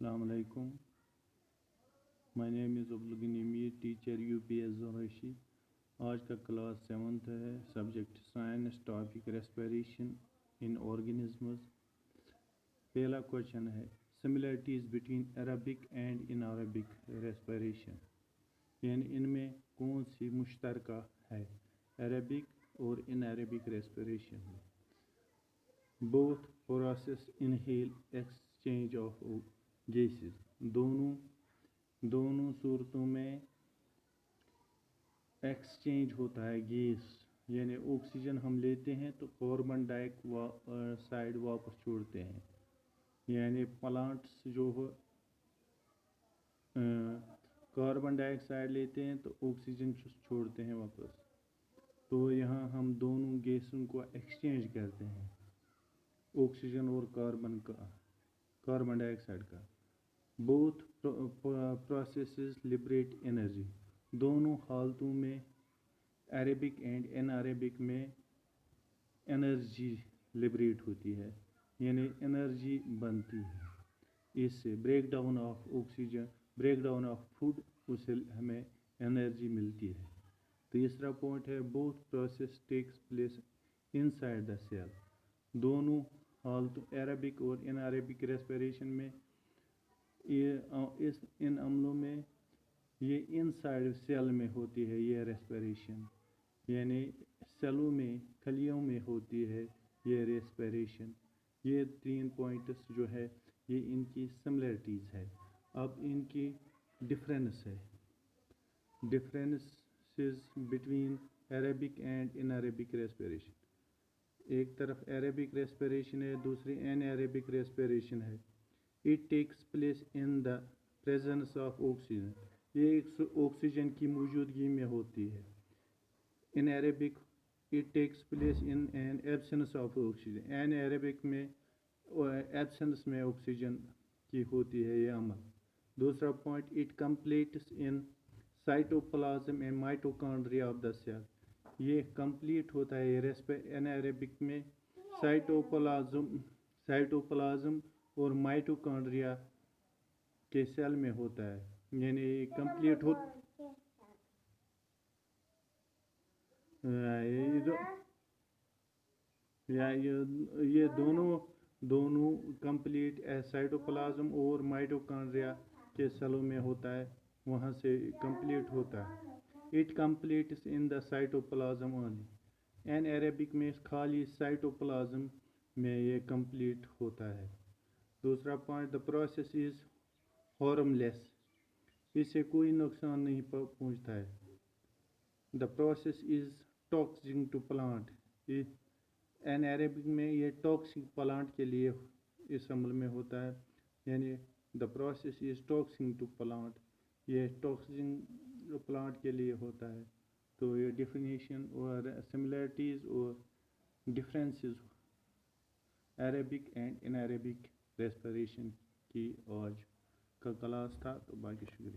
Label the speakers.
Speaker 1: السلام علیکم. مائی نیم از عبد الغنی میر, teacher UPS زوریشی. آج کا کلاس 7th ہے. سبجیکٹ سائنس, ٹاپک ریسپیریشن ان آرگینزمز. پہلا کوشچن ہے similarities between Arabic and in Arabic respiration, یعنی ان میں کون سی مشترکہ ہے عربک اور ان عربک ریسپیریشن میں. Both process inhale exchange of gases, دونوں صورتوں میں ایکسچینج ہوتا ہے گیس, یعنی آکسیجن ہم لیتے ہیں تو کاربن ڈائی آکسائڈ واپس چھوڑتے ہیں. یعنی پلانٹس جو کاربن ڈائی آکسائڈ لیتے ہیں تو آکسیجن چھوڑتے ہیں واپس. تو یہاں ہم دونوں گیسوں کو ایکسچینج کرتے ہیں, آکسیجن اور کاربن ڈائی آکسائڈ کا. بوتھ پروسیسز لبریٹ انرجی, دونوں حالتوں میں عربک اینڈ ان عربک میں انرجی لبریٹ ہوتی ہے, یعنی انرجی بنتی ہے. اس سے break down of oxygen, break down of food, اس سے ہمیں انرجی ملتی ہے. تیسرا پوائنٹ ہے both process takes place inside the cell, دونوں حالتوں عربک اور ان عربک ریسپیریشن میں ان عملوں میں یہ ان سائڈ سیل میں ہوتی ہے یہ ریسپیریشن, یعنی سیلوں میں خلیوں میں ہوتی ہے یہ ریسپیریشن. یہ 3 پوائنٹس جو ہے یہ ان کی سملیرٹیز ہے. اب ان کی ڈفرینس ہے, differences between Arabic and in Arabic respiration. ایک طرف عربک ریسپیریشن ہے, دوسری ان عربک ریسپیریشن ہے. It takes place in the presence of oxygen, یہ ایک آکسیجن کی موجودگی میں ہوتی ہے. In Arabic it takes place in an absence of oxygen, in Arabic میں absence میں آکسیجن کی ہوتی ہے یہ عمل. دوسرا point it completes in cytoplasm and mitochondria of the cell, یہ کمپلیٹ ہوتا ہے ان عربک میں سائٹوپلازم اور مائٹوکانڈریا کے سیل میں ہوتا ہے, یعنی کمپلیٹ یہ دونوں کمپلیٹ سائٹوپلازم اور مائٹوکانڈریا کے سیلوں میں ہوتا ہے, وہاں سے کمپلیٹ ہوتا ہے. It completes in the cytoplasm only, in Arabic میں خالی سائٹوپلازم میں یہ کمپلیٹ ہوتا ہے. دوسرا point the process is harmless, اس سے کوئی نقصان نہیں پہنچتا ہے. The process is toxic to plant, in Arabic میں یہ ٹاکسک پلانٹ کے لیے اس عمل میں ہوتا ہے, یعنی the process is toxic to plant, یہ ٹاکسک پلانٹ کے لیے ہوتا ہے. تو یہ ڈیفینیشن اور سملیرٹیز اور differences Arabic and in Arabic respiration کی آج کا کلاس تھا. تو باقی شکریہ.